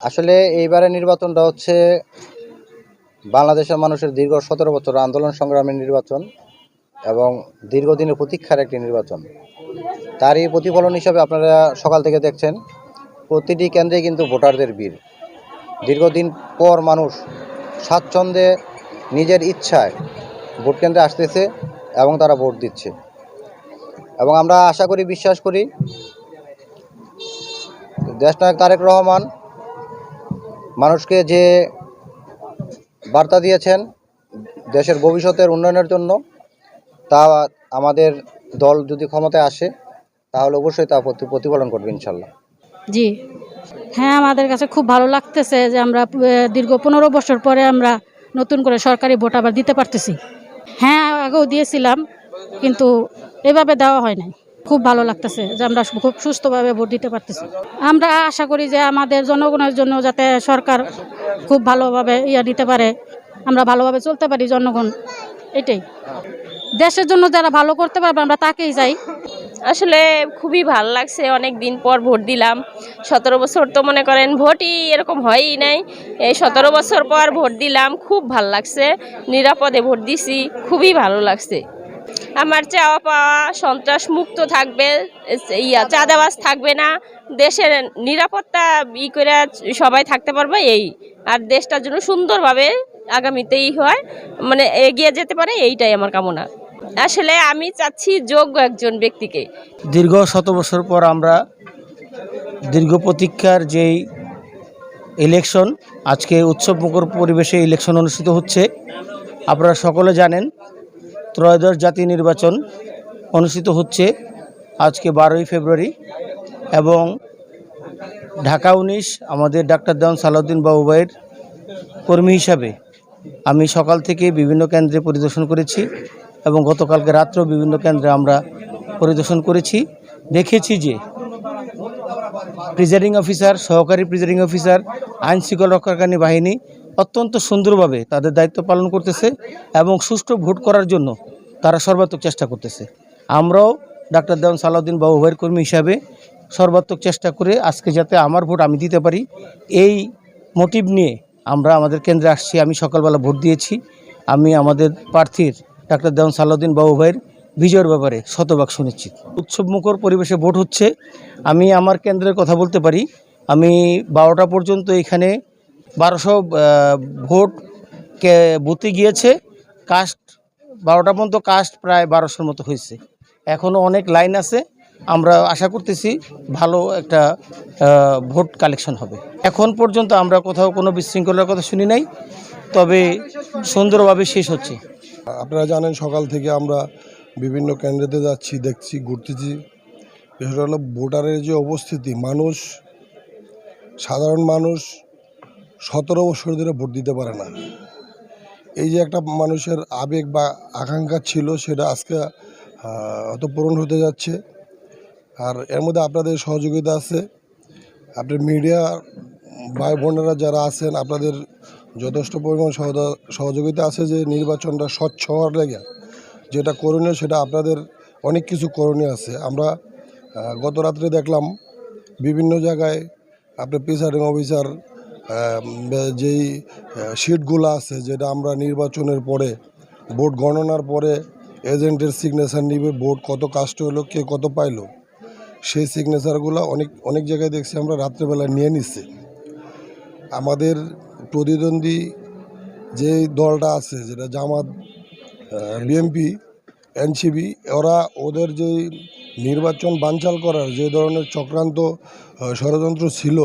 আসলে এইবারে নির্বাচনটা হচ্ছে বাংলাদেশের মানুষের দীর্ঘ ১৭ বছর আন্দোলন সংগ্রামের নির্বাচন এবং দীর্ঘদিনের প্রতীক্ষার একটি নির্বাচন। তারই প্রতিফলন হিসাবে আপনারা সকাল থেকে দেখছেন প্রতিটি কেন্দ্রে কিন্তু ভোটারদের ভিড়। দীর্ঘদিন পর মানুষ স্বাচ্ছন্দ্যে নিজের ইচ্ছায় ভোট কেন্দ্রে আসতেছে এবং তারা ভোট দিচ্ছে। এবং আমরা আশা করি, বিশ্বাস করি, দেশনায়ক তারেক রহমান মানুষকে যে বার্তা দিয়েছেন দেশের ভবিষ্যতের উন্নয়নের জন্য, তা আমাদের দল যদি ক্ষমতায় আসে তাহলে অবশ্যই তা প্রতিফলন করবে ইনশাল্লাহ। জি হ্যাঁ, আমাদের কাছে খুব ভালো লাগতেছে যে আমরা দীর্ঘ ১৫ বছর পরে আমরা নতুন করে সরকারি ভোট আবার দিতে পারতেছি। হ্যাঁ, আগেও দিয়েছিলাম কিন্তু এভাবে দেওয়া হয় নাই। খুব ভালো লাগতেছে যে আমরা খুব সুস্থভাবে ভোট দিতে পারতেছি। আমরা আশা করি যে আমাদের জনগণের জন্য যাতে সরকার খুব ভালোভাবে দিতে পারে, আমরা ভালোভাবে চলতে পারি জনগণ, এটাই। দেশের জন্য যারা ভালো করতে পারবে আমরা তাকেই চাই। আসলে খুবই ভালো লাগছে, অনেক দিন পর ভোট দিলাম। ১৭ বছর তো মনে করেন ভোটই এরকম হয়ই নাই। এই ১৭ বছর পর ভোট দিলাম, খুব ভালো লাগছে। নিরাপদে ভোট দিছি, খুবই ভালো লাগছে। আমার চাওয়া পাওয়া সন্ত্রাস মুক্ত থাকবে, চাঁদাবাজ থাকবে না, দেশের নিরাপত্তা করে সবাই থাকতে পারবে এই। আর দেশটার জন্য সুন্দরভাবে আগামীতেই হয় মানে এগিয়ে যেতে পারে, এইটাই আমার কামনা। আসলে আমি চাচ্ছি যোগ্য একজন ব্যক্তিকে। দীর্ঘ ১০ বছর পর আমরা দীর্ঘ প্রতীক্ষার যেই ইলেকশন, আজকে উৎসবমুখর পরিবেশে ইলেকশন অনুষ্ঠিত হচ্ছে। আপনারা সকলে জানেন ত্রয়োদশ জাতীয় নির্বাচন অনুষ্ঠিত হচ্ছে আজকে ১২ই ফেব্রুয়ারি, এবং ঢাকা ১৯ আমাদের ডাক্তার দেওয়ান সালাউদ্দিন বাবু ভাইয়ের কর্মী হিসাবে আমি সকাল থেকে বিভিন্ন কেন্দ্রে পরিদর্শন করেছি এবং গতকালকে রাত্রেও বিভিন্ন কেন্দ্রে আমরা পরিদর্শন করেছি। দেখেছি যে প্রিজাইডিং অফিসার, সহকারী প্রিজাইডিং অফিসার, আইন শৃঙ্খলা রক্ষাকারী বাহিনী অত্যন্ত সুন্দরভাবে তাদের দায়িত্ব পালন করতেছে এবং সুষ্ঠু ভোট করার জন্য তারা সর্বাত্মক চেষ্টা করতেছে। আমরাও ডাক্তার দেওয়ান সালাউদ্দিন বাবু ভাইয়ের কর্মী হিসাবে সর্বাত্মক চেষ্টা করে আজকে যাতে আমার ভোট আমি দিতে পারি, এই মোটিভ নিয়ে আমরা আমাদের কেন্দ্রে আসছি। আমি সকালবেলা ভোট দিয়েছি। আমি আমাদের প্রার্থীর ডাক্তার দেওয়ান সালাউদ্দিন বাবু ভাইয়ের বিজয়ের ব্যাপারে শতভাগ সুনিশ্চিত। উৎসবমুখর পরিবেশে ভোট হচ্ছে। আমি আমার কেন্দ্রের কথা বলতে পারি, আমি ১২টা পর্যন্ত এখানে ১২০০ ভোট বুথে গিয়েছে। কাস্ট ১২টা পর্যন্ত কাস্ট প্রায় ১২০০র মতো হয়েছে। এখনও অনেক লাইন আছে। আমরা আশা করতেছি ভালো একটা ভোট কালেকশন হবে। এখন পর্যন্ত আমরা কোথাও কোনো বিশৃঙ্খলার কথা শুনি নাই, তবে সুন্দরভাবে শেষ হচ্ছে। আপনারা জানেন সকাল থেকে আমরা বিভিন্ন কেন্দ্রেতে যাচ্ছি, দেখছি, ঘুরতেছি। বিষয়টা হলো ভোটারের যে উপস্থিতি, মানুষ, সাধারণ মানুষ ১৭ বছর ধরে ভোট দিতে পারে না। এই যে একটা মানুষের আবেগ বা আকাঙ্ক্ষা ছিল, সেটা আজকে হয়তো পূরণ হতে যাচ্ছে। আর এর মধ্যে আপনাদের সহযোগিতা আছে, আপনার মিডিয়া ভাই বোনেরা যারা আছেন, আপনাদের যথেষ্ট পরিমাণ সহযোগিতা আছে যে নির্বাচনটা স্বচ্ছ হওয়ার লেগে যেটা করণীয়, সেটা আপনাদের অনেক কিছু করণীয় আছে। আমরা গত রাত্রে দেখলাম বিভিন্ন জায়গায় আপনার প্রিসাইডিং অফিসার যেই শিটগুলো আছে, যেটা আমরা নির্বাচনের পরে ভোট গণনার পরে এজেন্টের সিগনেচার নিবে, ভোট কত কাস্ট হলো, কে কত পাইলো, সেই সিগনেচারগুলো অনেক জায়গায় দেখছি আমরা রাত্রেবেলা নিয়ে নিচ্ছি। আমাদের প্রতিদ্বন্দ্বী যে দলটা আছে, যেটা জামাত, বিএনপি, এনসিপি, ওরা ওদের যে নির্বাচন বানচাল করার যে ধরনের চক্রান্ত ষড়যন্ত্র ছিল,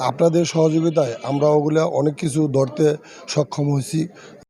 আপনাদের সহযোগিতায় আমরা ওগুলা অনেক কিছু ধরতে সক্ষম হয়েছি।